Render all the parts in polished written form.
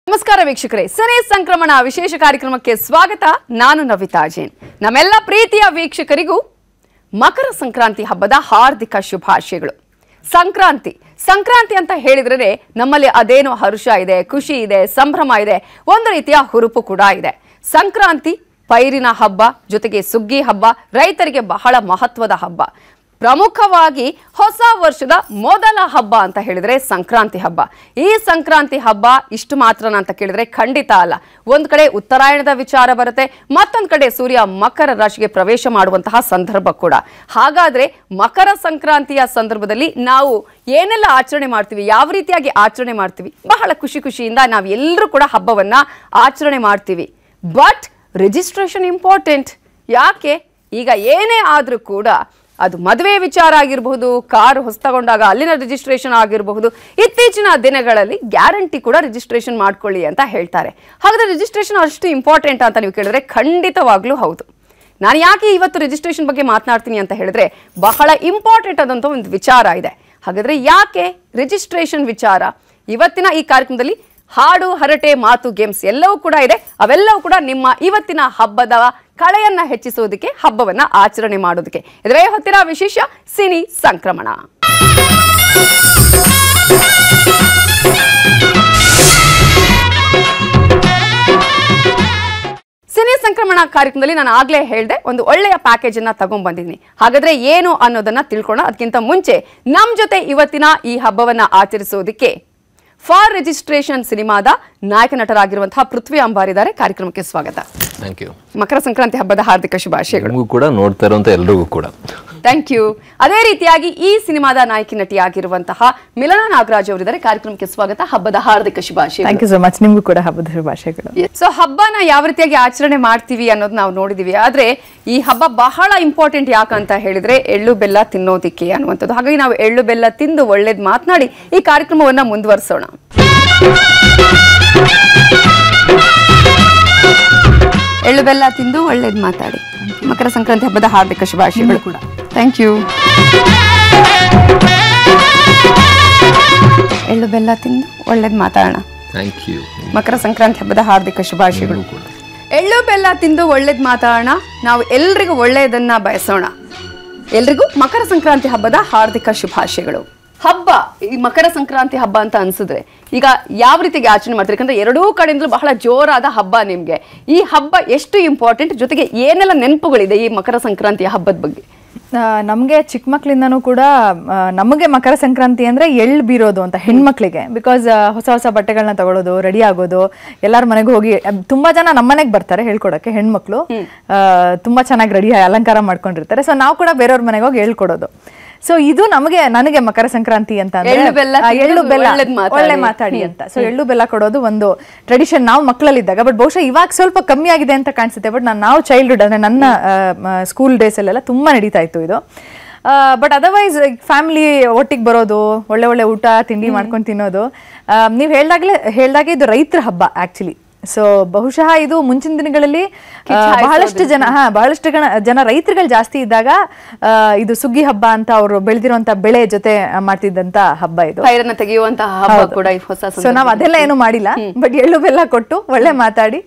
ನಮಸ್ಕಾರ ವೀಕ್ಷಕರೇ, ಸಿನಿ ಸಂಕ್ರಮಣ ವಿಶೇಷ ಕಾರ್ಯಕ್ರಮಕ್ಕೆ ಸ್ವಾಗತ. ನಾನು ನವಿತಾ ಜೈನ್. ನಮ್ಮೆಲ್ಲ ಪ್ರೀತಿಯ ವೀಕ್ಷಕರಿಗೂ ಮಕರ ಸಂಕ್ರಾಂತಿ ಹಬ್ಬದ ಹಾರ್ದಿಕ ಶುಭಾಶಯಗಳು. ಸಂಕ್ರಾಂತಿ ಅಂತ ಹೇಳಿದ್ರೆ ನಮ್ಮಲ್ಲಿ ಅದೇನೋ ಹರ್ಷ ಇದೆ, ಖುಷಿ ಇದೆ, ಸಂಭ್ರಮ ಇದೆ, ಒಂದು ರೀತಿಯ ಹುರುಪು ಕೂಡ ಇದೆ. ಸಂಕ್ರಾಂತಿ ಪೈರಿನ ಹಬ್ಬ, ಜೊತೆಗೆ ಸುಗ್ಗಿ ಹಬ್ಬ, ರೈತರಿಗೆ ಬಹಳ ಮಹತ್ವದ ಹಬ್ಬ. ಪ್ರಮುಖವಾಗಿ ಹೊಸ ವರ್ಷದ ಮೊದಲ ಹಬ್ಬ ಅಂತ ಹೇಳಿದ್ರೆ ಸಂಕ್ರಾಂತಿ ಹಬ್ಬ. ಈ ಸಂಕ್ರಾಂತಿ ಹಬ್ಬ ಇಷ್ಟು ಮಾತ್ರನ ಅಂತ ಕೇಳಿದ್ರೆ ಖಂಡಿತ ಅಲ್ಲ. ಒಂದ್ ಕಡೆ ಉತ್ತರಾಯಣದ ವಿಚಾರ ಬರುತ್ತೆ, ಮತ್ತೊಂದ್ ಕಡೆ ಸೂರ್ಯ ಮಕರ ರಾಶಿಗೆ ಪ್ರವೇಶ ಮಾಡುವಂತಹ ಸಂದರ್ಭ ಕೂಡ. ಹಾಗಾದ್ರೆ ಮಕರ ಸಂಕ್ರಾಂತಿಯ ಸಂದರ್ಭದಲ್ಲಿ ನಾವು ಏನೆಲ್ಲ ಆಚರಣೆ ಮಾಡ್ತೀವಿ, ಯಾವ ರೀತಿಯಾಗಿ ಆಚರಣೆ ಮಾಡ್ತೀವಿ, ಬಹಳ ಖುಷಿಯಿಂದ ನಾವೆಲ್ಲರೂ ಕೂಡ ಹಬ್ಬವನ್ನ ಆಚರಣೆ ಮಾಡ್ತೀವಿ. But registration important. ಯಾಕೆ? ಈಗ ಏನೇ ಆದ್ರೂ ಕೂಡ ಅದು ಮದುವೆ ವಿಚಾರ ಆಗಿರಬಹುದು, ಕಾರು ಹೊಸತಗೊಂಡಾಗ ಅಲ್ಲಿನ ರಿಜಿಸ್ಟ್ರೇಷನ್ ಆಗಿರಬಹುದು, ಇತ್ತೀಚಿನ ದಿನಗಳಲ್ಲಿ ಗ್ಯಾರಂಟಿ ಕೂಡ ರಿಜಿಸ್ಟ್ರೇಷನ್ ಮಾಡ್ಕೊಳ್ಳಿ ಅಂತ ಹೇಳ್ತಾರೆ. ಹಾಗಾದ್ರೆ ರಿಜಿಸ್ಟ್ರೇಷನ್ ಅಷ್ಟು ಇಂಪಾರ್ಟೆಂಟ್ ಅಂತ ನೀವು ಕೇಳಿದ್ರೆ ಖಂಡಿತವಾಗ್ಲೂ ಹೌದು. ನಾನು ಯಾಕೆ ಇವತ್ತು ರಿಜಿಸ್ಟ್ರೇಷನ್ ಬಗ್ಗೆ ಮಾತನಾಡ್ತೀನಿ ಅಂತ ಹೇಳಿದ್ರೆ ಬಹಳ ಇಂಪಾರ್ಟೆಂಟ್ ಆದಂಥ ಒಂದು ವಿಚಾರ ಇದೆ. ಹಾಗಾದ್ರೆ ಯಾಕೆ ರಿಜಿಸ್ಟ್ರೇಷನ್ ವಿಚಾರ? ಇವತ್ತಿನ ಈ ಕಾರ್ಯಕ್ರಮದಲ್ಲಿ ಹಾಡು, ಹರಟೆ, ಮಾತು, ಗೇಮ್ಸ್ ಎಲ್ಲವೂ ಕೂಡ ಇದೆ. ಅವೆಲ್ಲವೂ ಕೂಡ ನಿಮ್ಮ ಇವತ್ತಿನ ಹಬ್ಬದ ಕಳೆಯನ್ನ ಹೆಚ್ಚಿಸುವುದಕ್ಕೆ, ಹಬ್ಬವನ್ನ ಆಚರಣೆ ಮಾಡೋದಕ್ಕೆ. ಇದರ ಹೊತ್ತಿನ ವಿಶೇಷ ಸಿನಿ ಸಂಕ್ರಮಣ. ಸಿನಿ ಸಂಕ್ರಮಣ ಕಾರ್ಯಕ್ರಮದಲ್ಲಿ ನಾನು ಆಗ್ಲೇ ಹೇಳಿದೆ, ಒಂದು ಒಳ್ಳೆಯ ಪ್ಯಾಕೇಜ್ ಅನ್ನ ತಗೊಂಡ್ ಬಂದಿದ್ದೀನಿ. ಹಾಗಾದ್ರೆ ಏನು ಅನ್ನೋದನ್ನ ತಿಳ್ಕೊಳ್ಳೋಣ. ಅದಕ್ಕಿಂತ ಮುಂಚೆ ನಮ್ ಜೊತೆ ಇವತ್ತಿನ ಈ ಹಬ್ಬವನ್ನ ಆಚರಿಸೋದಕ್ಕೆ ಫಾರ್ ರಿಜಿಸ್ಟ್ರೇಷನ್ ಸಿನಿಮಾದ ನಾಯಕ ನಟರಾಗಿರುವಂತಹ ಪೃಥ್ವಿ ಅಂಬಾರ್ ಇದ್ದಾರೆ. ಕಾರ್ಯಕ್ರಮಕ್ಕೆ ಸ್ವಾಗತ. Thank you. ಮಕರ ಸಂಕ್ರಾಂತಿ ಹಬ್ಬದ ಹಾರ್ದಿಕ ಶುಭಾಶಯಗಳು ಕೂಡ ನೋಡ್ತಾ ಇರುವಂತ ಎಲ್ರಿಗೂ ಕೂಡ ಥ್ಯಾಂಕ್ ಯು. ಅದೇ ರೀತಿಯಾಗಿ ಈ ಸಿನಿಮಾದ ನಾಯಕಿ ನಟಿಯಾಗಿರುವಂತಹ ಮಿಲನಾ ನಾಗರಾಜ್ ಅವರಿದ್ದಾರೆ. ಕಾರ್ಯಕ್ರಮಕ್ಕೆ ಸ್ವಾಗತ. ಹಬ್ಬದ ಹಾರ್ದಿಕ ಶುಭಾಶಯ. Thank you so much. ನಿಮಗೂ ಕೂಡ ಹಬ್ಬದ ಶುಭಾಶಯಗಳು. ಸೊ ಹಬ್ಬನ ಯಾವ ರೀತಿಯಾಗಿ ಆಚರಣೆ ಮಾಡ್ತೀವಿ ಅನ್ನೋದು ನಾವು ನೋಡಿದೀವಿ. ಆದ್ರೆ ಈ ಹಬ್ಬ ಬಹಳ ಇಂಪಾರ್ಟೆಂಟ್ ಯಾಕಂತ ಹೇಳಿದ್ರೆ ಎಳ್ಳು ಬೆಲ್ಲ ತಿನ್ನೋದಿಕ್ಕೆ ಅನ್ನುವಂಥದ್ದು. ಹಾಗಾಗಿ ನಾವು ಎಳ್ಳು ಬೆಲ್ಲ ತಿಂದು ಒಳ್ಳೇದ್ ಮಾತನಾಡಿ ಈ ಕಾರ್ಯಕ್ರಮವನ್ನ ಮುಂದುವರಿಸೋಣ. ಎಳ್ಳು ಬೆಲ್ಲ ತಿಂದು ಒಳ್ಳೇದ್ ಮಾತಾಡಿ. ಮಕರ ಸಂಕ್ರಾಂತಿ ಹಬ್ಬದ ಹಾರ್ದಿಕ ಶುಭಾಶಯಗಳು ಕೂಡ. Thank you. ಎಳ್ಳು ಬೆಲ್ಲ ತಿಂದು ಒಳ್ಳೇದ್ ಮಾತಾಡೋಣ. Thank you. ಮಕರ ಸಂಕ್ರಾಂತಿ ಹಬ್ಬದ ಹಾರ್ದಿಕ ಶುಭಾಶಯಗಳು ಕೂಡ. ಎಳ್ಳು ಬೆಲ್ಲ ತಿಂದು ಒಳ್ಳೇದ್ ಮಾತಾಡೋಣ. ನಾವು ಎಲ್ರಿಗೂ ಒಳ್ಳೆಯದನ್ನ ಬಯಸೋಣ. ಎಲ್ರಿಗೂ ಮಕರ ಸಂಕ್ರಾಂತಿ ಹಬ್ಬದ ಹಾರ್ದಿಕ ಶುಭಾಶಯಗಳು. ಹಬ್ಬ, ಈ ಮಕರ ಸಂಕ್ರಾಂತಿ ಹಬ್ಬ ಅಂತ ಅನ್ಸಿದ್ರೆ ಈಗ ಯಾವ ರೀತಿಗೆ ಆಚರಣೆ ಮಾಡ್ತಾರೆ? ಯಾಕಂದ್ರೆ ಎರಡೂ ಕಡೆಯಿಂದಲೂ ಬಹಳ ಜೋರಾದ ಹಬ್ಬ ನಿಮ್ಗೆ. ಈ ಹಬ್ಬ ಎಷ್ಟು ಇಂಪಾರ್ಟೆಂಟ್, ಜೊತೆಗೆ ಏನೆಲ್ಲ ನೆನಪುಗಳಿದೆ ಈ ಮಕರ ಸಂಕ್ರಾಂತಿಯ ಹಬ್ಬದ ಬಗ್ಗೆ? ನಮಗೆ ಚಿಕ್ಕ ಮಕ್ಳಿಂದನೂ ಕೂಡ ನಮಗೆ ಮಕರ ಸಂಕ್ರಾಂತಿ ಅಂದ್ರೆ ಎಳ್ಳು ಬೀರೋದು ಅಂತ ಹೆಣ್ಮಕ್ಳಿಗೆ. ಬಿಕಾಸ್ ಹೊಸ ಬಟ್ಟೆಗಳನ್ನ ತಗೊಳ್ಳೋದು, ರೆಡಿ ಆಗೋದು, ಎಲ್ಲಾರ ಮನೆಗೂ ಹೋಗಿ ತುಂಬಾ ಜನ ನಮ್ಮನೆಗೆ ಬರ್ತಾರೆ ಹೇಳ್ಕೊಡಕ್ಕೆ. ಹೆಣ್ಮಕ್ಳು ತುಂಬಾ ಚೆನ್ನಾಗಿ ರೆಡಿ ಅಲಂಕಾರ ಮಾಡ್ಕೊಂಡಿರ್ತಾರೆ. ಸೊ ನಾವು ಕೂಡ ಬೇರೆಯವ್ರ ಮನೆಗೆ ಹೋಗಿ ಹೇಳ್ಕೊಡೋದು. ಸೊ ಇದು ನನಗೆ ಮಕರ ಸಂಕ್ರಾಂತಿ ಅಂತ ಎಳ್ಳು ಬೆಲ್ಲ ಒಳ್ಳೆ ಮಾತಾಡಿ ಅಂತ. ಸೊ ಎಳ್ಳು ಬೆಲ್ಲ ಕೊಡೋದು ಒಂದು ಟ್ರೆಡಿಷನ್ ನಾವು ಮಕ್ಕಳಲ್ಲಿದ್ದಾಗ. ಬಟ್ ಬಹುಶಃ ಇವಾಗ ಸ್ವಲ್ಪ ಕಮ್ಮಿ ಆಗಿದೆ ಅಂತ ಕಾಣಿಸುತ್ತೆ. ಬಟ್ ನಾವು ಚೈಲ್ಡ್ಹುಡ್ ಅಂದ್ರೆ ನನ್ನ ಸ್ಕೂಲ್ ಡೇಸ್ ಅಲ್ಲೆಲ್ಲ ತುಂಬಾ ನಡೀತಾ ಇತ್ತು ಇದು. ಬಟ್ ಅದರ್ವೈಸ್ ಫ್ಯಾಮಿಲಿ ಒಟ್ಟಿಗೆ ಬರೋದು, ಒಳ್ಳೆ ಊಟ ತಿಂಡಿ ಮಾಡ್ಕೊಂಡು ತಿನ್ನೋದು. ನೀವು ಹೇಳ್ದಾಗೆ ಇದು ರೈತರ ಹಬ್ಬ ಆಕ್ಚುಲಿ. ಸೊ ಬಹುಶಃ ಇದು ಮುಂಚಿನ ದಿನಗಳಲ್ಲಿ ಬಹಳಷ್ಟು ಜನ ರೈತರುಗಳು ಜಾಸ್ತಿ ಇದ್ದಾಗ ಇದು ಸುಗ್ಗಿ ಹಬ್ಬ ಅಂತ ಅವರು ಬೆಳೆದಿರುವಂತ ಬೆಳೆ ಜೊತೆ ಮಾಡ್ತಿದ್ದಂತ ಹಬ್ಬ ಇದು. ತೆಗೆಯುವಂತಹ ಹಬ್ಬ ಕೂಡ. ಸೊ ನಾವ್ ಅದೆಲ್ಲ ಏನು ಮಾಡಿಲ್ಲ. ಬಟ್ ಎಳ್ಳು ಬೆಲ್ಲ ಕೊಟ್ಟು ಒಳ್ಳೆ ಮಾತಾಡಿ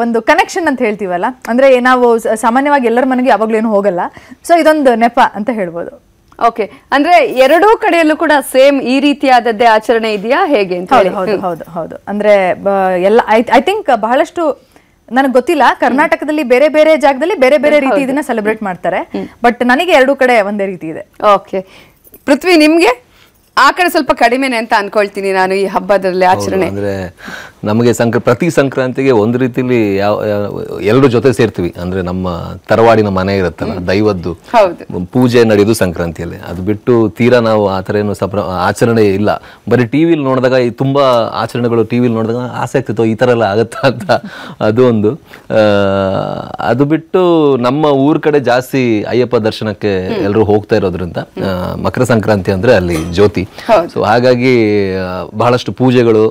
ಒಂದು ಕನೆಕ್ಷನ್ ಅಂತ ಹೇಳ್ತೀವಲ್ಲ, ಅಂದ್ರೆ ನಾವು ಸಾಮಾನ್ಯವಾಗಿ ಎಲ್ಲರ ಮನೆಗೆ ಯಾವಾಗ್ಲೂ ಏನು ಹೋಗಲ್ಲ. ಸೊ ಇದೊಂದು ನೆಪ ಅಂತ ಹೇಳ್ಬೋದು. ಓಕೆ, ಅಂದ್ರೆ ಎರಡೂ ಕಡೆಯಲ್ಲೂ ಕೂಡ ಸೇಮ್ ಈ ರೀತಿಯಾದದ್ದೇ ಆಚರಣೆ ಇದೆಯಾ ಹೇಗೆ ಅಂತ? ಹೌದು. ಅಂದ್ರೆ ಎಲ್ಲ ಐ ಥಿಂಕ್ ಬಹಳಷ್ಟು ನನಗೆ ಗೊತ್ತಿಲ್ಲ. ಕರ್ನಾಟಕದಲ್ಲಿ ಬೇರೆ ಬೇರೆ ಜಾಗದಲ್ಲಿ ಬೇರೆ ಬೇರೆ ರೀತಿ ಇದನ್ನ ಸೆಲೆಬ್ರೇಟ್ ಮಾಡ್ತಾರೆ. ಬಟ್ ನನಗೆ ಎರಡೂ ಕಡೆ ಒಂದೇ ರೀತಿ ಇದೆ. ಓಕೆ ಪೃಥ್ವಿ, ನಿಮ್ಗೆ ಆ ಕಡೆ ಸ್ವಲ್ಪ ಕಡಿಮೆನೆ ಅಂತ ಅನ್ಕೊಳ್ತೀನಿ ನಾನು ಈ ಹಬ್ಬದಲ್ಲಿ ಆಚರಣೆ. ಅಂದ್ರೆ ನಮಗೆ ಪ್ರತಿ ಸಂಕ್ರಾಂತಿಗೆ ಒಂದು ರೀತಿಲಿ ಎಲ್ಲರೂ ಜೊತೆ ಸೇರ್ತೀವಿ. ಅಂದ್ರೆ ನಮ್ಮ ತರವಾಡಿನ ಮನೆ ಇರುತ್ತಲ್ಲ, ದೈವದ್ದು ಪೂಜೆ ನಡೆಯೋದು ಸಂಕ್ರಾಂತಿಯಲ್ಲಿ. ಅದು ಬಿಟ್ಟು ತೀರಾ ನಾವು ಆ ಥರ ಏನು ಆಚರಣೆ ಇಲ್ಲ. ಬರೀ ಟಿವಿಲಿ ನೋಡಿದಾಗ ತುಂಬಾ ಆಚರಣೆಗಳು ಟಿವಿಲಿ ನೋಡಿದಾಗ ಆಸೆ ಆಗ್ತಿತ್ತು ಈ ಥರ ಎಲ್ಲ ಆಗುತ್ತಾ ಅಂತ. ಅದು ಒಂದು. ಅದು ಬಿಟ್ಟು ನಮ್ಮ ಊರ್ ಕಡೆ ಜಾಸ್ತಿ ಅಯ್ಯಪ್ಪ ದರ್ಶನಕ್ಕೆ ಎಲ್ಲರೂ ಹೋಗ್ತಾ ಇರೋದ್ರಿಂದ ಮಕರ ಸಂಕ್ರಾಂತಿ ಅಂದ್ರೆ ಅಲ್ಲಿ ಜ್ಯೋತಿ. ಸೊ ಹಾಗಾಗಿ ಬಹಳಷ್ಟು ಪೂಜೆಗಳು,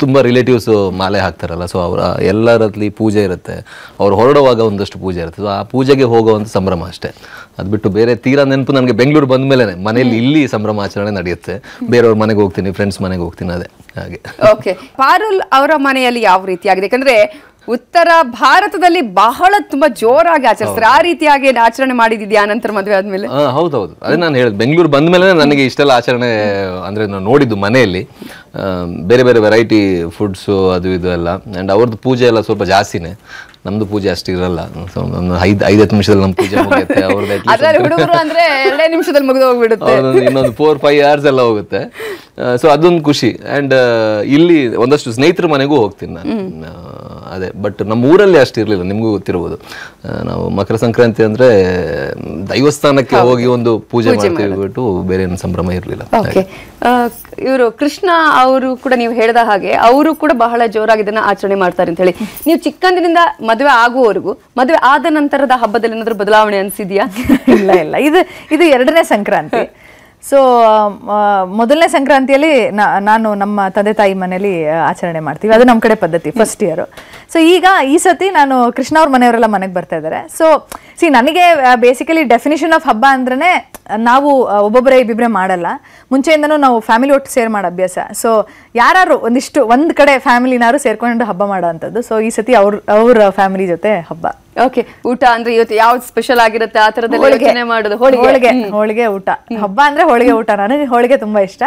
ತುಂಬಾ ರಿಲೇಟಿವ್ಸ್ ಮಾಲೆ ಹಾಕ್ತಾರಲ್ಲ. ಸೊ ಅವರ ಎಲ್ಲರಲ್ಲಿ ಪೂಜೆ ಇರುತ್ತೆ. ಅವ್ರು ಹೊರಡುವಾಗ ಒಂದಷ್ಟು ಪೂಜೆ ಇರುತ್ತೆ. ಸೊ ಆ ಪೂಜೆಗೆ ಹೋಗುವಂತ ಸಂಭ್ರಮ ಅಷ್ಟೇ. ಅದು ಬಿಟ್ಟು ಬೇರೆ ತೀರಾ ನೆನಪು ನನಗೆ ಬೆಂಗಳೂರು ಬಂದ ಮೇಲೆ ಮನೆಯಲ್ಲಿ ಇಲ್ಲಿ ಸಂಭ್ರಮಾಚರಣೆ ನಡೆಯುತ್ತೆ. ಬೇರೆಯವ್ರ ಮನೆಗೆ ಹೋಗ್ತೀನಿ, ಫ್ರೆಂಡ್ಸ್ ಮನೆಗೆ ಹೋಗ್ತೀನಿ, ಹಾಗೆ. ಓಕೆ, ಪಾರುಲ್ ಅವರ ಮನೆಯಲ್ಲಿ ಯಾವ ರೀತಿಯಾಗಿದೆ? ಯಾಕಂದ್ರೆ ಉತ್ತರ ಭಾರತದಲ್ಲಿ ಬಹಳ ತುಂಬಾ ಜೋರಾಗಿ ಆಚರಿಸ್ತಾರೆ. ಆ ರೀತಿಯಾಗಿ ಆಚರಣೆ ಮಾಡಿದ್ಯಾ ನಂತರ ಮದುವೆ ಆದ್ಮೇಲೆ? ಹೌದೌದು, ಅದೇ ನಾನು ಹೇಳಿದ್, ಬೆಂಗಳೂರು ಬಂದ ಮೇಲೆ ನನಗೆ ಇಷ್ಟೆಲ್ಲ ಆಚರಣೆ ಅಂದ್ರೆ ನಾನು ನೋಡಿದ್ದು ಮನೆಯಲ್ಲಿ ಬೇರೆ ಬೇರೆ ವೆರೈಟಿ ಫುಡ್ಸು ಅದು ಇದು ಎಲ್ಲ. ಆ್ಯಂಡ್ ಅವ್ರದ್ದು ಪೂಜೆ ಎಲ್ಲ ಸ್ವಲ್ಪ ಜಾಸ್ತಿನೇ, ನಮ್ದು ಪೂಜೆ ಅಷ್ಟು ಇರಲ್ಲ. ಸೊ 5-10 ನಿಮಿಷದಲ್ಲಿ ನಮ್ಮ ಪೂಜೆ ಮುಗಿಯುತ್ತೆ. ಅವ್ರದ್ದು ಹುಡುಗರು ಅಂದ್ರೆ 2 ನಿಮಿಷದಲ್ಲಿ ಮುಗಿದು ಹೋಗ್ಬಿಡುತ್ತೆ, ಇನ್ನೊಂದು 4-5 hours ಎಲ್ಲ ಹೋಗುತ್ತೆ. ಸೊ ಅದೊಂದು ಖುಷಿ. ಆ್ಯಂಡ್ ಇಲ್ಲಿ ಒಂದಷ್ಟು ಸ್ನೇಹಿತರ ಮನೆಗೂ ಹೋಗ್ತೀನಿ ನಾನು. ಅದೇ, ಬಟ್ ನಮ್ಮ ಊರಲ್ಲಿ ಅಷ್ಟು ಇರಲಿಲ್ಲ, ನಿಮಗೂ ಗೊತ್ತಿರ್ಬೋದು. ನಾವು ಮಕರ ಸಂಕ್ರಾಂತಿ ಅಂದ್ರೆ ದೈವಸ್ಥಾನಕ್ಕೆ ಹೋಗಿ ಒಂದು ಪೂಜೆ ಮಾಡ್ತೀವಿ ಬಿಟ್ಟು ಬೇರೆ ಏನು ಸಂಭ್ರಮ ಇರಲಿಲ್ಲ. ಓಕೆ, ಇವರು ಕೃಷ್ಣ ಅವರು ಕೂಡ ನೀವು ಹೇಳಿದ ಹಾಗೆ ಅವರು ಕೂಡ ಬಹಳ ಜೋರಾಗಿ ಇದನ್ನ ಆಚರಣೆ ಮಾಡ್ತಾರೆ ಅಂತ ಹೇಳಿ. ನೀವು ಚಿಕ್ಕಂದಿನಿಂದ ಮದುವೆ ಆಗುವವರೆಗೂ ಮದುವೆ ಆದ ನಂತರದ ಹಬ್ಬದಲ್ಲಿ ಏನಾದ್ರೂ ಬದಲಾವಣೆ ಅನ್ಸಿದ್ಯಾ? ಇಲ್ಲ ಇಲ್ಲ, ಇದು 2ನೇ ಸಂಕ್ರಾಂತಿ. ಸೊ ಮೊದಲನೇ ಸಂಕ್ರಾಂತಿಯಲ್ಲಿ ನಾನು ನಮ್ಮ ತಂದೆ ತಾಯಿ ಮನೇಲಿ ಆಚರಣೆ ಮಾಡ್ತೀವಿ, ಅದು ನಮ್ಮ ಕಡೆ ಪದ್ಧತಿ, ಫಸ್ಟ್ ಇಯರ್. ಸೊ ಈಗ ಈ ಸತಿ ನಾನು ಕೃಷ್ಣ ಅವ್ರ ಮನೆಯವರೆಲ್ಲ ಮನೆಗೆ ಬರ್ತಾ ಇದ್ದಾರೆ. ಸೊ ನನಗೆ ಬೇಸಿಕಲಿ ಡೆಫಿನಿಷನ್ ಆಫ್ ಹಬ್ಬ ಅಂದ್ರೆ ನಾವು ಒಬ್ಬೊಬ್ಬರೇ ಇಬ್ಬಿಬ್ಬರೇ ಮಾಡಲ್ಲ, ಮುಂಚೆಯಿಂದನೂ ನಾವು ಫ್ಯಾಮಿಲಿ ಒಟ್ಟು ಸೇರ್ ಮಾಡೋ ಅಭ್ಯಾಸ. ಸೊ ಯಾರು ಒಂದ್ ಕಡೆ ಫ್ಯಾಮಿಲಿನಾರು ಸೇರ್ಕೊಂಡು ಹಬ್ಬ ಮಾಡೋ ಅಂಥದ್ದು. ಸೊ ಈ ಸತಿ ಅವ್ರ ಫ್ಯಾಮಿಲಿ ಜೊತೆ ಹಬ್ಬ. ಓಕೆ, ಊಟ ಅಂದ್ರೆ ಇವತ್ತು ಯಾವ್ದು ಸ್ಪೆಷಲ್ ಆಗಿರುತ್ತೆ ಆ ತರದಲ್ಲಿ ಯೋಚನೆ ಮಾಡೋದು? ಹೋಳಿಗೆ ಊಟ. ಹಬ್ಬ ಅಂದ್ರೆ ಹೋಳಿಗೆ ಊಟ. ನನಗೆ ಹೋಳಿಗೆ ತುಂಬಾ ಇಷ್ಟ.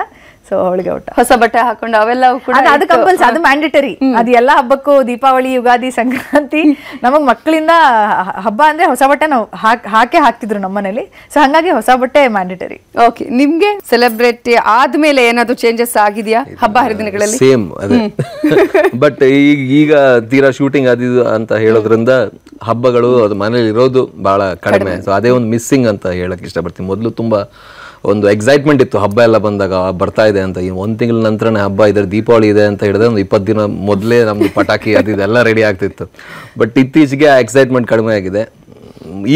ಸೊ ಹೋಳಿಗೆ ಊಟ, ಹೊಸ ಬಟ್ಟೆ ಹಾಕೊಂಡು ಅವೆಲ್ಲವೂ ಕೂಡ ಅದು ಕಂಪಲ್ಸರಿ, ಅದು ಮ್ಯಾಂಡೇಟರಿ. ಅದು ಎಲ್ಲ ಹಬ್ಬಕ್ಕೂ, ದೀಪಾವಳಿ, ಯುಗಾದಿ, ಸಂಕ್ರಾಂತಿ, ನಮಗ್ ಮಕ್ಕಳಿಂದ ಹಬ್ಬ ಅಂದ್ರೆ ಹೊಸ ಬಟ್ಟೆ ನಾವು ಹಾಕ್ತಿದ್ರು ನಮ್ಮನೇಲಿ. ಸೊ ಹಂಗಾಗಿ ಹೊಸ ಬಟ್ಟೆ ಮ್ಯಾಂಡೇಟರಿ. ಓಕೆ, ನಿಮ್ಗೆ ಸೆಲೆಬ್ರೇಟ್ ಆದ್ಮೇಲೆ ಏನಾದ್ರು ಚೇಂಜಸ್ ಆಗಿದೆಯಾ ಹಬ್ಬ ಹರಿದಿನಗಳಲ್ಲಿ? ಸೇಮ್ ಅದೇ. ಬಟ್ ಈಗ ತೀರಾ ಶೂಟಿಂಗ್ ಆದಿದ್ದು ಅಂತ ಹೇಳೋದ್ರಿಂದ ಹಬ್ಬಗಳು ಅದು ಮನೇಲಿ ಇರೋದು ಬಹಳ ಕಡಿಮೆ. ಸೊ ಅದೇ ಒಂದು ಮಿಸ್ಸಿಂಗ್ ಅಂತ ಹೇಳಕ್ ಇಷ್ಟಪಡ್ತೀನಿ. ಮೊದಲು ತುಂಬಾ ಒಂದು ಎಕ್ಸೈಟ್ಮೆಂಟ್ ಇತ್ತು ಹಬ್ಬ ಎಲ್ಲ ಬಂದಾಗ, ಬರ್ತಾ ಇದೆ ಅಂತ. ಈ 1 ತಿಂಗಳ ನಂತರನೇ ಹಬ್ಬ, ಇದ್ರೆ ದೀಪಾವಳಿ ಇದೆ ಅಂತ ಹೇಳಿದ್ರೆ ಒಂದು 20 ದಿನ ಮೊದಲೇ ನಮ್ದು ಪಟಾಕಿ ಅದೆಲ್ಲ ರೆಡಿ ಆಗ್ತಿತ್ತು. ಬಟ್ ಇತ್ತೀಚೆಗೆ ಆ ಎಕ್ಸೈಟ್ಮೆಂಟ್ ಕಡಿಮೆ ಆಗಿದೆ.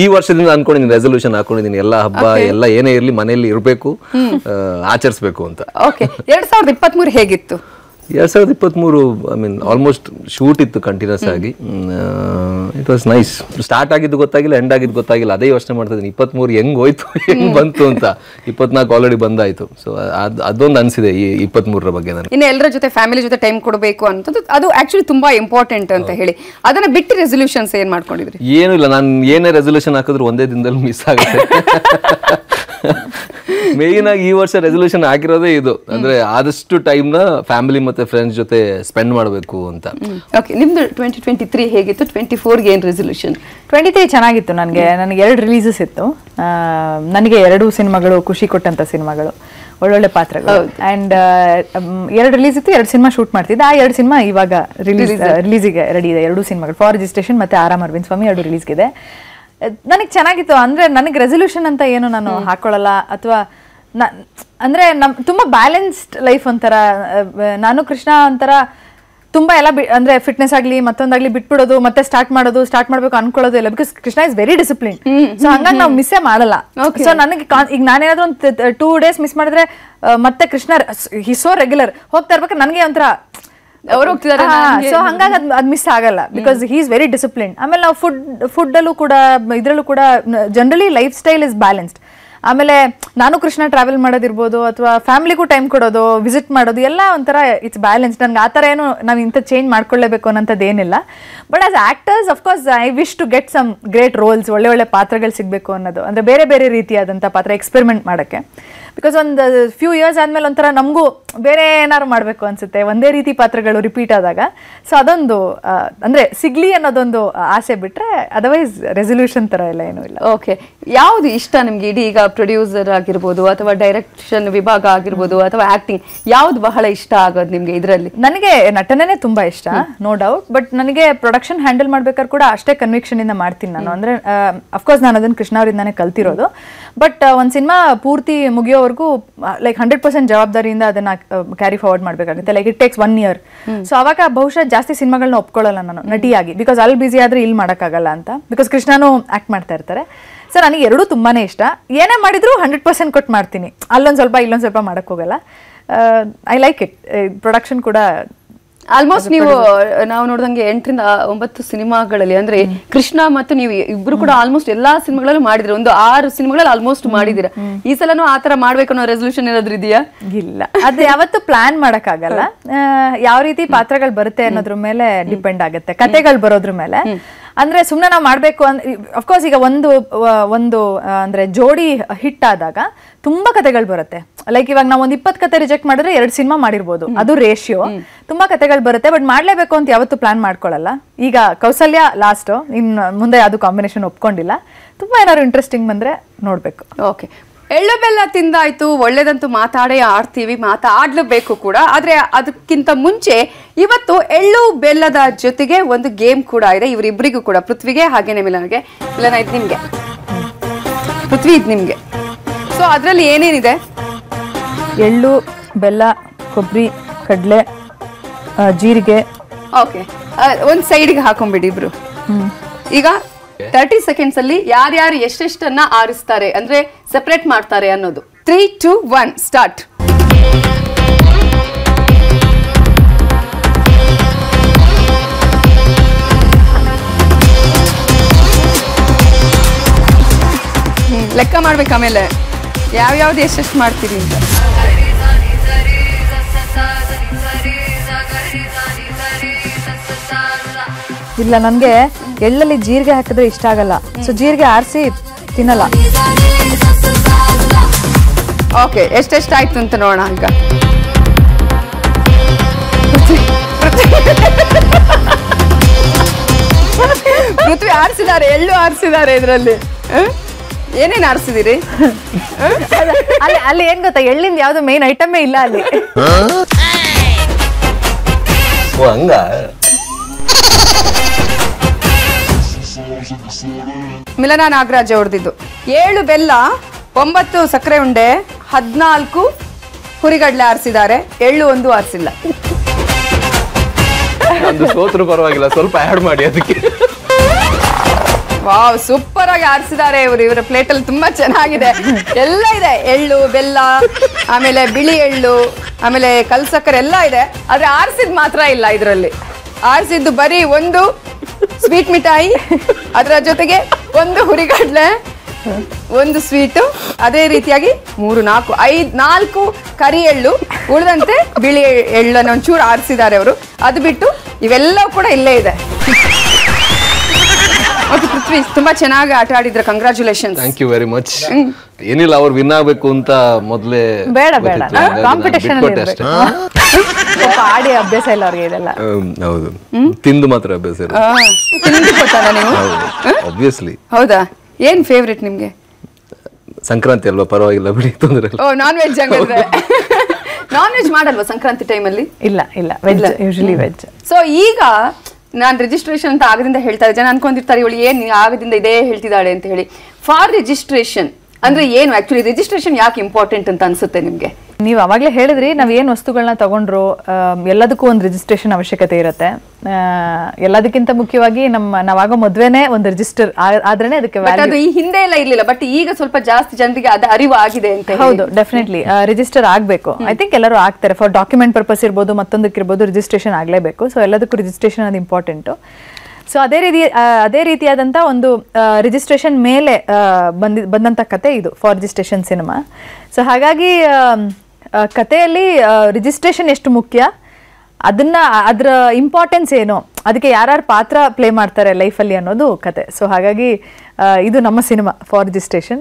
ಈ ವರ್ಷದಿಂದ ಅನ್ಕೊಂಡಿದ್ದೀನಿ, ರೆಸೊಲ್ಯೂಷನ್ ಹಾಕೊಂಡಿದ್ದೀನಿ, ಎಲ್ಲ ಹಬ್ಬ ಎಲ್ಲ ಏನೇ ಇರಲಿ ಮನೆಯಲ್ಲಿ ಇರಬೇಕು, ಆಚರಿಸ್ಬೇಕು ಅಂತ. ಓಕೆ, 2023 ಹೇಗಿತ್ತು? 2023 ಐ ಮೀನ್ ಆಲ್ಮೋಸ್ಟ್ ಶೂಟ್ ಇತ್ತು ಕಂಟಿನ್ಯೂಸ್ ಆಗಿ. It was nice. ಸ್ಟಾರ್ಟ್ ಆಗಿದ್ದು ಗೊತ್ತಾಗಿಲ್ಲ, ಎಂಡ್ ಆಗಿದ್ದು ಗೊತ್ತಾಗಿಲ್ಲ. ಅದೇ ಯೋಚನೆ ಮಾಡ್ತಾ ಇದ್ದೀನಿ 23 ಹೆಂಗ್ ಹೋಯ್ತು, ಹೆಂಗ್ ಬಂತು ಅಂತ. 24 ಆಲ್ರೆಡಿ ಬಂದಾಯ್ತು. ಸೊ ಅದೊಂದು ಅನ್ಸಿದೆ ಈ 23ರ ಬಗ್ಗೆ ನನಗೆ. ಇನ್ನು ಎಲ್ಲರ ಜೊತೆ ಫ್ಯಾಮಿಲಿ ಜೊತೆ ಟೈಮ್ ಕೊಡಬೇಕು ಅಂತ, ಅದು ಆಕ್ಚುಲಿ ತುಂಬಾ ಇಂಪಾರ್ಟೆಂಟ್ ಅಂತ ಹೇಳಿ. ಅದನ್ನ ಬಿಟ್ಟು ರೆಸೊಲ್ಯೂಷನ್ಸ್ ಏನ್ ಮಾಡ್ಕೊಂಡಿದ್ರಿ? ಏನೂ ಇಲ್ಲ, ನಾನು ಏನೇ ರೆಸೊಲ್ಯೂಷನ್ ಹಾಕಿದ್ರು ಒಂದೇ ದಿನದಲ್ಲಿ ಮಿಸ್ ಆಗುತ್ತೆ. ಮೇನ್ ಆಗಿ ಈ ವರ್ಷ ರೆಸೊಲ್ಯೂಷನ್ ಹಾಕಿರೋದೇ ಇದು, ಅಂದ್ರೆ ಆದಷ್ಟು ಟೈಮ್ ನ ಫ್ಯಾಮಿಲಿ ಮತ್ತೆ ಫ್ರೆಂಡ್ಸ್ ಜೊತೆ ಸ್ಪೆಂಡ್ ಮಾಡಬೇಕು ಅಂತ. ಓಕೆ, ನಿಮ್ದು 2023 ಹೇಗಿತ್ತು? 24ಗೆ ಏನ್ ರೆಸೊಲ್ಯೂಷನ್? 23 ಚೆನ್ನಾಗಿತ್ತು. ನನಗೆ 2 ರಿಲೀಸಸ್ ಇತ್ತು. ನನಗೆ 2 ಸಿನಿಮಾಗಳು ಖುಷಿ ಕೊಟ್ಟಂತ ಸಿನಿಮಾಗಳು, ಒಳ್ಳೊಳ್ಳೆ ಪಾತ್ರಗಳು. ಅಂಡ್ 2 ರಿಲೀಸ್ ಇತ್ತು, 2 ಸಿನಿಮಾ ಶೂಟ್ ಮಾಡ್ತಿದ್ದೆ. ಆ 2 ಸಿನಿಮಾ ಇವಾಗ ರಿಲೀಸಿಗೆ ರೆಡಿ ಇದೆ. 2 ಸಿನಿಮಾಗಳು, ಫಾರ್ ರಿಜಿಸ್ಟ್ರೇಷನ್ ಮತ್ತೆ ಆರಾಮ್ ಅರವಿಂದ್ ಸ್ವಾಮಿ, 2 ರಿಲೀಸ್ಗಿದೆ. ನನಗೆ ಚೆನ್ನಾಗಿತ್ತು. ಅಂದ್ರೆ ನನಗೆ ರೆಸೊಲ್ಯೂಷನ್ ಅಂತ ಏನು ನಾನು ಹಾಕೊಳ್ಳಲ್ಲ, ಅಥವಾ ಅಂದ್ರೆ ತುಂಬಾ ಬ್ಯಾಲೆನ್ಸ್ಡ್ ಲೈಫ್ ಒಂಥರ. ನಾನು ಕೃಷ್ಣ ಒಂಥರ ತುಂಬಾ ಎಲ್ಲ ಅಂದ್ರೆ ಫಿಟ್ನೆಸ್ ಆಗ್ಲಿ ಮತ್ತೊಂದಾಗ್ಲಿ ಬಿಟ್ಬಿಡೋದು, ಮತ್ತೆ ಸ್ಟಾರ್ಟ್ ಮಾಡ್ಬೇಕು ಅನ್ಕೊಳ್ಳೋದು ಇಲ್ಲ. Because Krishna is very discipline. So ಹಂಗಾಗಿ ನಾವು ಮಿಸ್ಸೇ ಮಾಡಲ್ಲ. ಸೊ ನನಗೆ ಈಗ ನಾನೇನಾದ್ರೂ ಒಂದು 2 days ಮಿಸ್ ಮಾಡಿದ್ರೆ ಮತ್ತೆ ಕೃಷ್ಣ ಹಿ ಸೋ ರೆಗ್ಯುಲರ್ ಹೋಗ್ತಾ ಇರ್ಬೇಕು, ನನಗೆ ಒಂಥರ ಅವ್ರು ಹೋಗ್ತಿದ್ದಾರೆ. ಸೊ ಹಂಗಾಗಿ ಅದು ಮಿಸ್ ಆಗಲ್ಲ, because he is very discipline. ಆಮೇಲೆ ನಾವು ಫುಡ್ ಅಲ್ಲೂ ಕೂಡ, ಇದ್ರಲ್ಲೂ ಕೂಡ generally life style is balanced. ಆಮೇಲೆ ನಾನು ಕೃಷ್ಣ ಟ್ರಾವೆಲ್ ಮಾಡೋದಿರ್ಬೋದು, ಅಥವಾ ಫ್ಯಾಮಿಲಿಗೂ ಟೈಮ್ ಕೊಡೋದು, ವಿಸಿಟ್ ಮಾಡೋದು, ಎಲ್ಲ ಒಂಥರ ಇಟ್ಸ್ ಬ್ಯಾಲೆನ್ಸ್. ನನ್ಗೆ ಆ ಥರ ಏನು ನಾವು ಇಂಥ ಚೇಂಜ್ ಮಾಡ್ಕೊಳ್ಳೇಬೇಕು ಅನ್ನೋಂಥದ್ದು ಏನಿಲ್ಲ. But as actors of course I wish to get some great roles, ಒಳ್ಳೆ ಪಾತ್ರಗಳು ಸಿಗಬೇಕು ಅನ್ನೋದು. ಅಂದರೆ ಬೇರೆ ಬೇರೆ ರೀತಿಯಾದಂಥ ಪಾತ್ರ ಎಕ್ಸ್ಪೆರಿಮೆಂಟ್ ಮಾಡೋಕ್ಕೆ. ಬಿಕಾಸ್ ಒಂದು ಫ್ಯೂ ಇಯರ್ಸ್ ಆದಮೇಲೆ ಒಂಥರ ನಮಗೂ ಬೇರೆ ಏನಾದ್ರು ಮಾಡಬೇಕು ಅನಿಸುತ್ತೆ, ಒಂದೇ ರೀತಿ ಪಾತ್ರಗಳು ರಿಪೀಟ್ ಆದಾಗ. ಸೊ ಅದೊಂದು ಅಂದರೆ ಸಿಗ್ಲಿ ಅನ್ನೋದೊಂದು ಆಸೆ ಬಿಟ್ಟರೆ ಅದರ್ವೈಸ್ ರೆಸೊಲ್ಯೂಷನ್ ಥರ ಎಲ್ಲ ಏನೂ ಇಲ್ಲ. ಓಕೆ, ಯಾವುದು ಇಷ್ಟ ನಿಮ್ಗೆ? ಇಡೀ ಈಗ ಪ್ರೊಡ್ಯೂಸರ್ ಆಗಿರ್ಬೋದು, ಅಥವಾ ಡೈರೆಕ್ಷನ್ ವಿಭಾಗ ಆಗಿರ್ಬೋದು, ಅಥವಾ ಆಕ್ಟಿಂಗ್, ಯಾವ್ದು ಬಹಳ ಇಷ್ಟ ಆಗೋದು ನಿಮ್ಗೆ ಇದರಲ್ಲಿ? ನನಗೆ ನಟನೆನೇ ತುಂಬಾ ಇಷ್ಟ, ನೋ ಡೌಟ್. ಬಟ್ ನನಗೆ ಪ್ರೊಡಕ್ಷನ್ ಹ್ಯಾಂಡಲ್ ಮಾಡ್ಬೇಕಾದ್ರೆ ಕೂಡ ಅಷ್ಟೇ ಕನ್ವಿಕ್ಷನ್ ಇಂದ ಮಾಡ್ತೀನಿ ನಾನು. ಅಂದ್ರೆ ಅಫ್ಕೋರ್ಸ್ ನಾನು ಅದನ್ನ ಕೃಷ್ಣ ಅವರಿಂದಾನೇ ಕಲ್ತಿರೋದು. ಬಟ್ ಒಂದು ಸಿನಿಮಾ ಪೂರ್ತಿ ಮುಗಿಯೋವರೆಗೂ ಲೈಕ್ 100% ಜವಾಬ್ದಾರಿಯಿಂದ ಅದನ್ನ ಕ್ಯಾರಿ ಫಾರ್ವರ್ಡ್ ಮಾಡ್ಬೇಕಾಗುತ್ತೆ. Like it takes 1 year. So ಅವಾಗ ಬಹುಶಃ ಜಾಸ್ತಿ ಸಿನಿಮಾಗಳನ್ನ ಒಪ್ಕೊಳ್ಳಲ್ಲ ನಾನು ನಟಿಯಾಗಿ, ಬಿಕಾಸ್ ಅಲ್ಲಿ ಬಿಸಿ ಆದ್ರೆ ಇಲ್ಲಿ ಮಾಡೋಕ್ಕಾಗಲ್ಲ ಅಂತ. ಬಿಕಾಸ್ ಕೃಷ್ಣನೂ ಆಕ್ಟ್ ಮಾಡ್ತಾ ಇರ್ತಾರೆ. ಸೊ ನನಗೆ ಎರಡೂ ತುಂಬಾನೇ ಇಷ್ಟ. ಏನೇ ಮಾಡಿದ್ರು 100% ಕೊಟ್ಟು ಮಾಡ್ತೀನಿ. ಅಲ್ಲೊಂದು ಸ್ವಲ್ಪ ಇಲ್ಲೊಂದು ಸ್ವಲ್ಪ ಮಾಡಕ್ ಹೋಗಲ್ಲ. I like it. ಪ್ರೊಡಕ್ಷನ್ ಕೂಡ ಆಲ್ಮೋಸ್ಟ್ ನೀವು ನಾವು ನೋಡಿದಂಗೆ 8ರಿಂದ 9 ಸಿನಿಮಾಗಳಲ್ಲಿ ಅಂದ್ರೆ ಕೃಷ್ಣ ಮತ್ತು ನೀವು ಇಬ್ರು ಕೂಡ ಆಲ್ಮೋಸ್ಟ್ ಎಲ್ಲಾ ಸಿನಿಮಾಗಳಲ್ಲೂ ಮಾಡಿದ್ರಿ, ಒಂದು 6 ಸಿನಿಮಾಗಳಲ್ಲಿ ಆಲ್ಮೋಸ್ಟ್ ಮಾಡಿದಿರ. ಈ ಸಲನೂ ಆತರ ಮಾಡ್ಬೇಕು ಅನ್ನೋ ರೆಸಲ್ಯೂಷನ್ ಏನಾದ್ರು ಇದೆಯಾ? ಇಲ್ಲ, ಅದು ಯಾವತ್ತು ಪ್ಲಾನ್ ಮಾಡಕ್ಕಾಗಲ್ಲ. ಯಾವ ರೀತಿ ಪಾತ್ರಗಳು ಬರುತ್ತೆ ಅನ್ನೋದ್ರ ಮೇಲೆ ಡಿಪೆಂಡ್ ಆಗುತ್ತೆ, ಕತೆಗಳು ಬರೋದ್ರ ಮೇಲೆ. ಅಂದ್ರೆ ಸುಮ್ನೆ ನಾವು ಮಾಡ್ಬೇಕು ಅಫ್ಕೋರ್ಸ್ ಈಗ ಒಂದು ಅಂದ್ರೆ ಜೋಡಿ ಹಿಟ್ ಆದಾಗ ತುಂಬಾ ಕತೆಗಳು ಬರುತ್ತೆ. ಲೈಕ್ ಇವಾಗ ನಾವು 20 ಕತೆ ರಿಜೆಕ್ಟ್ ಮಾಡಿದ್ರೆ 2 ಸಿನಿಮಾ ಮಾಡಿರ್ಬೋದು, ಅದು ರೇಷಿಯೋ. ತುಂಬಾ ಕತೆಗಳು ಬರುತ್ತೆ, ಬಟ್ ಮಾಡ್ಲೇಬೇಕು ಅಂತ ಯಾವತ್ತು ಪ್ಲಾನ್ ಮಾಡ್ಕೊಳ್ಳಲ್ಲ. ಈಗ ಕೌಸಲ್ಯ ಲಾಸ್ಟ್, ಇನ್ ಮುಂದೆ ಅದು ಕಾಂಬಿನೇಷನ್ ಒಪ್ಕೊಂಡಿಲ್ಲ. ತುಂಬಾ ಏನಾದ್ರು ಇಂಟ್ರೆಸ್ಟಿಂಗ್ ಬಂದ್ರೆ ನೋಡ್ಬೇಕು. ಓಕೆ, ಎಳ್ಳು ಬೆಲ್ಲ ತಿಂದಾಯ್ತು, ಒಳ್ಳೇದಂತೂ ಮಾತಾಡೇ ಆಡ್ತೀವಿ, ಮಾತಾಡ್ಲೇಬೇಕು ಕೂಡ. ಆದ್ರೆ ಅದಕ್ಕಿಂತ ಮುಂಚೆ ಇವತ್ತು ಎಳ್ಳು ಬೆಲ್ಲದ ಜೊತೆಗೆ ಒಂದು ಗೇಮ್ ಕೂಡ ಇದೆ ಇವರಿಬ್ಬರಿಗೂ ಕೂಡ, ಪೃಥ್ವಿಗೆ ಹಾಗೇನೆ ಮಿಲನ್ಗೆ. ಮಿಲನ ಇದು ನಿಮ್ಗೆ, ಪೃಥ್ವಿ ಇದು ನಿಮ್ಗೆ. ಸೊ ಅದ್ರಲ್ಲಿ ಏನೇನಿದೆ? ಎಳ್ಳು, ಬೆಲ್ಲ, ಕೊಬ್ಬರಿ, ಕಡಲೆ, ಜೀರಿಗೆ. ಓಕೆ, ಒಂದ್ ಸೈಡ್ಗೆ ಹಾಕೊಂಡ್ಬಿಡಿ ಇಬ್ರು. ಈಗ 30 ಸೆಕೆಂಡ್ಸ್ ಅಲ್ಲಿ ಯಾರ್ಯಾರು ಎಷ್ಟೆಷ್ಟನ್ನ ಆರಿಸ್ತಾರೆ ಅಂದ್ರೆ ಸೆಪರೇಟ್ ಮಾಡ್ತಾರೆ ಅನ್ನೋದು. 3, 2, 1 ಸ್ಟಾರ್ಟ್. ಲೆಕ್ಕ ಮಾಡ್ಬೇಕು ಆಮೇಲೆ ಯಾವ್ಯಾವ್ದು ಎಷ್ಟೆಷ್ಟು ಮಾಡ್ತೀರಿ ಅಂತ. ಇಲ್ಲ, ನನ್ಗೆ ಎಳ್ಳಲ್ಲಿ ಜೀರಿಗೆ ಹಾಕಿದ್ರೆ ಇಷ್ಟ ಆಗಲ್ಲ, ಸೊ ಜೀರಿಗೆ ಆರಿಸಿ ತಿನ್ನಲ್ಲ. ಓಕೆ, ಎಷ್ಟೆಷ್ಟಾಯ್ತು ಅಂತ ನೋಡೋಣ. ಈಗ ಪೃಥ್ವಿ ಆರಿಸಿದ್ದಾರೆ, ಎಳ್ಳು ಆರಿಸಿದ್ದಾರೆ. ಇದರಲ್ಲಿ ಏನೇನು ಆರಿಸಿದಿರಿ? ಅಲ್ಲಿ ಏನ್ ಗೊತ್ತಾ, ಎಳ್ಳಿಂದ ಯಾವ್ದು ಮೇನ್ ಐಟಮೇ ಇಲ್ಲ ಅಲ್ಲಿ. ಹಂಗ ಮಿಲನ ನಾಗರಾಜ್ ಅವ್ರದ್ದು 7 ಬೆಲ್ಲ, 9 ಸಕ್ಕರೆ ಉಂಡೆ, 14 ಹುರಿಗಡ್ಲೆ ಆರಿಸಿದ್ದಾರೆ, ಎಳ್ಳು ಒಂದು ಆರಿಸಿಲ್ಲ. ಒಂದು ಸೋತ್ರು ಪರವಾಗಿಲ್ಲ, ಸ್ವಲ್ಪ ಆಡ್ ಮಾಡಿ ಅದಕ್ಕೆ. ವಾವ್, ಸೂಪರ್ ಆಗಿ ಆರಿಸಿದ್ದಾರೆ ಇವರು. ಇವರ ಪ್ಲೇಟ್ ಅಲ್ಲಿ ತುಂಬಾ ಚೆನ್ನಾಗಿದೆ, ಎಲ್ಲ ಇದೆ. ಎಳ್ಳು, ಬೆಲ್ಲ, ಆಮೇಲೆ ಬಿಳಿ ಎಳ್ಳು, ಆಮೇಲೆ ಕಲ್ ಸಕ್ಕರೆ ಎಲ್ಲ ಇದೆ. ಆದ್ರೆ ಆರಿಸಿದ್ ಮಾತ್ರ ಇಲ್ಲ ಇದರಲ್ಲಿ. ಆರಿಸಿದ್ದು ಬರೀ ಒಂದು ಸ್ವೀಟ್ ಮಿಠಾಯಿ, ಅದರ ಜೊತೆಗೆ ಒಂದು ಹುರಿಗಡ್ಲೆ, ಒಂದು ಸ್ವೀಟು, ಅದೇ ರೀತಿಯಾಗಿ 3, 4, 5, 4 ಕರಿ ಎಳ್ಳು, ಉಳಿದಂತೆ ಬಿಳಿ ಎಳ್ಳನ್ನು ಒಂಚೂರು ಆರಿಸಿದ್ದಾರೆ ಅವರು. ಅದು ಬಿಟ್ಟು ಇವೆಲ್ಲವೂ ಕೂಡ ಇಲ್ಲೇ ಇದೆ. ಓಕೆ ಪೃಥ್ವಿ, ತುಂಬಾ ಚೆನ್ನಾಗಿ ಆಟ ಆಡಿದ್ರೆ, congratulations. Thank you very much. ಏನಿಲ್ಲ, ಅವ್ರು ವಿನ್ ಆಗ್ಬೇಕು ಅಂತ ಮೊದಲೇ ಬೇಡ ಕಾಂಪಿಟೇಷನ್ ಆಡಿ ಅಭ್ಯಾಸ ಇಲ್ಲ ಅವ್ರಿಗೆ ಇದೆಲ್ಲ. ಹೌದು, ತಿಂದು ಮಾತ್ರ ಅಭ್ಯಾಸ ಇಲ್ಲ. ಆಬ್ವಿಯಸ್ಲಿ. ಹೌದಾ? ಏನ್ ಫೇವ್ರೆಟ್ ನಿಮ್ಗೆ? ಸಂಕ್ರಾಂತಿ ಅಲ್ವಾ, ಪರವಾಗಿಲ್ಲ ಬಿಡಿ, ತೊಂದರೆ ಇಲ್ಲ. ಓ, ನಾನ್ ವೆಜ್ ಹಂಗಾದ್ರೆ. ನಾನ್ ವೆಜ್ ಮಾಡಲ್ವಾ ಸಂಕ್ರಾಂತಿ ಟೈಮಲ್ಲಿ? ಇಲ್ಲ, ವೆಜ್, ಯೂಶಲಿ ವೆಜ್. ಸೊ ಈಗ ನಾನು ರಿಜಿಸ್ಟ್ರೇಷನ್ ಅಂತ ಆಗದಿಂದ ಹೇಳ್ತಾ ಇದ್ದೆ, ಜನ ಅನ್ಕೊಂಡಿರ್ತಾರೆ ಇವಳು ಏನ್ ಆಗದಿಂದ ಇದೇ ಹೇಳ್ತಿದ್ದಾಳೆ ಅಂತ ಹೇಳಿ. ಫಾರ್ ರಿಜಿಸ್ಟ್ರೇಷನ್ ಅಂದ್ರೆ ಏನು? ಆಕ್ಚುಲಿ ರಿಜಿಸ್ಟ್ರೇಷನ್ ಯಾಕೆ ಇಂಪಾರ್ಟೆಂಟ್ ಅಂತ ಅನ್ಸುತ್ತೆ ನಿಮ್ಗೆ? ನೀವು ಅವಾಗಲೇ ಹೇಳಿದ್ರಿ, ನಾವ್ ಏನ್ ವಸ್ತುಗಳನ್ನ ತಗೊಂಡ್ರು ಎಲ್ಲದಕ್ಕೂ ಒಂದು ರಿಜಿಸ್ಟ್ರೇಷನ್ ಅವಶ್ಯಕತೆ ಇರುತ್ತೆ. ಎಲ್ಲದಕ್ಕಿಂತ ಮುಖ್ಯವಾಗಿ ನಾವಾಗ ಮದ್ವೆನೆ ಒಂದು ರಿಜಿಸ್ಟರ್ ಆದ್ರೇನೆ ಅದಕ್ಕೆ ವ್ಯಾಲ್ಯೂ. ಅದು ಈ ಹಿಂದೆ ಎಲ್ಲ ಇರ್ಲಿಲ್ಲ, ಬಟ್ ಈಗ ಸ್ವಲ್ಪ ಜಾಸ್ತಿ ಜನರಿಗೆ ಅದು ಅರಿವು ಆಗಿದೆ ಅಂತ. ಹೌದು, ಡೆಫಿನೆಟ್ಲಿ ರಿಜಿಸ್ಟರ್ ಆಗ್ಬೇಕು. ಐ ಥಿಂಕ್ ಎಲ್ಲರೂ ಆಗ್ತಾರೆ. ಫಾರ್ ಡಾಕ್ಯುಮೆಂಟ್ ಪರ್ಪಸ್ ಇರ್ಬೋದು, ಮತ್ತೊಂದಕ್ಕಿರ್ಬೋದು, ರಿಜಿಸ್ಟ್ರೇಷನ್ ಆಗ್ಲೇಬೇಕು. ಸೊ ಎಲ್ಲದಕ್ಕೂ ರಿಜಿಸ್ಟ್ರೇಷನ್ ಅದು ಇಂಪಾರ್ಟೆಂಟು. ಸೊ ಅದೇ ರೀತಿಯಾದಂಥ ಒಂದು ರಿಜಿಸ್ಟ್ರೇಷನ್ ಮೇಲೆ ಬಂದಂಥ ಕತೆ ಇದು, ಫಾರ್ ರಿಜಿಸ್ಟ್ರೇಷನ್ ಸಿನಿಮಾ. ಸೊ ಹಾಗಾಗಿ ಕಥೆಯಲ್ಲಿ ರಿಜಿಸ್ಟ್ರೇಷನ್ ಎಷ್ಟು ಮುಖ್ಯ, ಅದರ ಇಂಪಾರ್ಟೆನ್ಸ್ ಏನು, ಅದಕ್ಕೆ ಯಾರ್ಯಾರು ಪಾತ್ರ ಪ್ಲೇ ಮಾಡ್ತಾರೆ ಲೈಫಲ್ಲಿ ಅನ್ನೋದು ಕತೆ. ಸೊ ಹಾಗಾಗಿ ಇದು ನಮ್ಮ ಸಿನಿಮಾ ಫಾರ್ ರಿಜಿಸ್ಟ್ರೇಷನ್.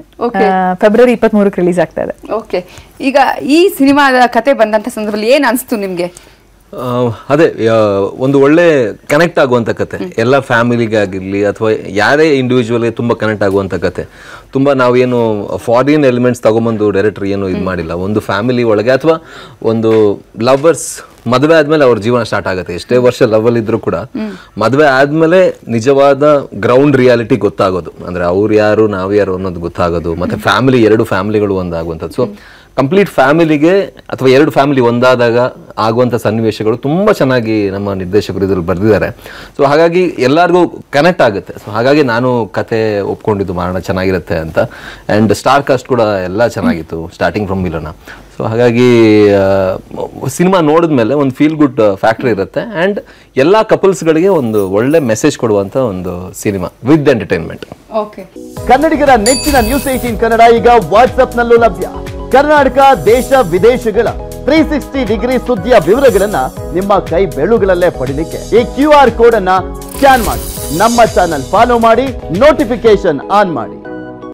ಫೆಬ್ರವರಿ 23ಕ್ಕೆ ರಿಲೀಸ್ ಆಗ್ತಾ ಇದೆ. ಓಕೆ, ಈಗ ಈ ಸಿನಿಮಾದ ಕತೆ ಬಂದಂಥ ಸಂದರ್ಭದಲ್ಲಿ ಏನು ಅನಿಸ್ತು ನಿಮಗೆ? ಅದೇ ಒಂದು ಒಳ್ಳೆ ಕನೆಕ್ಟ್ ಆಗುವಂಥ ಕತೆ, ಎಲ್ಲ ಫ್ಯಾಮಿಲಿಗಾಗಿರಲಿ ಅಥವಾ ಯಾರೇ ಇಂಡಿವಿಜುವಲ್ ತುಂಬ ಕನೆಕ್ಟ್ ಆಗುವಂಥ ಕತೆ. ತುಂಬ ನಾವೇನು ಫಾರಿನ್ ಎಲಿಮೆಂಟ್ಸ್ ತಗೊಂಬಂದು ಡೈರೆಕ್ಟರ್ ಏನು ಇದು ಮಾಡಿಲ್ಲ. ಒಂದು ಫ್ಯಾಮಿಲಿ ಒಳಗೆ ಅಥವಾ ಒಂದು ಲವರ್ಸ್ ಮದುವೆ ಆದ್ಮೇಲೆ ಅವ್ರ ಜೀವನ ಸ್ಟಾರ್ಟ್ ಆಗುತ್ತೆ. ಎಷ್ಟೇ ವರ್ಷ ಲವಲ್ ಇದ್ರೂ ಕೂಡ ಮದುವೆ ಆದ್ಮೇಲೆ ನಿಜವಾದ ಗ್ರೌಂಡ್ ರಿಯಾಲಿಟಿ ಗೊತ್ತಾಗೋದು, ಅಂದ್ರೆ ಅವ್ರು ಯಾರು ನಾವು ಯಾರು ಅನ್ನೋದು ಗೊತ್ತಾಗೋದು. ಮತ್ತೆ ಫ್ಯಾಮಿಲಿ, 2 ಫ್ಯಾಮಿಲಿಗಳು ಒಂದಾಗುವಂಥದ್ದು. ಸೊ ಕಂಪ್ಲೀಟ್ ಫ್ಯಾಮಿಲಿಗೆ ಅಥವಾ 2 ಫ್ಯಾಮಿಲಿ ಒಂದಾದಾಗ ಆಗುವಂಥ ಸನ್ನಿವೇಶಗಳು ತುಂಬ ಚೆನ್ನಾಗಿ ನಮ್ಮ ನಿರ್ದೇಶಕರು ಇದ್ರಲ್ಲಿ ಬರೆದಿದ್ದಾರೆ. ಸೊ ಹಾಗಾಗಿ ಎಲ್ಲರಿಗೂ ಕನೆಕ್ಟ್ ಆಗುತ್ತೆ. ಸೊ ಹಾಗಾಗಿ ನಾನು ಕತೆ ಒಪ್ಕೊಂಡಿದ್ದು ಮಾಡೋಣ ಚೆನ್ನಾಗಿರುತ್ತೆ ಅಂತ. ಆ್ಯಂಡ್ ಸ್ಟಾರ್ ಕಾಸ್ಟ್ ಕೂಡ ಎಲ್ಲ ಚೆನ್ನಾಗಿತ್ತು, ಸ್ಟಾರ್ಟಿಂಗ್ ಫ್ರಮ್ ಮಿಲನ. ಸೊ ಹಾಗಾಗಿ ಸಿನಿಮಾ ನೋಡಿದ್ಮೇಲೆ ಒಂದು ಫೀಲ್ ಗುಡ್ ಫ್ಯಾಕ್ಟರ್ ಇರುತ್ತೆ ಆ್ಯಂಡ್ ಎಲ್ಲ ಕಪಲ್ಸ್ಗಳಿಗೆ ಒಂದು ಒಳ್ಳೆ ಮೆಸೇಜ್ ಕೊಡುವಂಥ ಒಂದು ಸಿನಿಮಾ ವಿತ್ ಎಂಟರ್ಟೈನ್ಮೆಂಟ್. ಕನ್ನಡಿಗರ ನೆಚ್ಚಿನ ನ್ಯೂಸ್ 18 ಕನ್ನಡ ಈಗ ವಾಟ್ಸ್ಆಪ್ನಲ್ಲೂ ಲಭ್ಯ. ಕರ್ನಾಟಕ, ದೇಶ ವಿದೇಶಗಳ 360 ಡಿಗ್ರಿ ಸುದ್ದಿಯ ವಿವರಗಳನ್ನ ನಿಮ್ಮ ಕೈ ಬೆಳುಗಳಲ್ಲೇ ಪಡಿಲಿಕ್ಕೆ ಈ QR ಕೋಡ್ ಅನ್ನ ಸ್ಕ್ಯಾನ್ ಮಾಡಿ, ನಮ್ಮ ಚಾನಲ್ ಫಾಲೋ ಮಾಡಿ, ನೋಟಿಫಿಕೇಶನ್ ಆನ್ ಮಾಡಿ.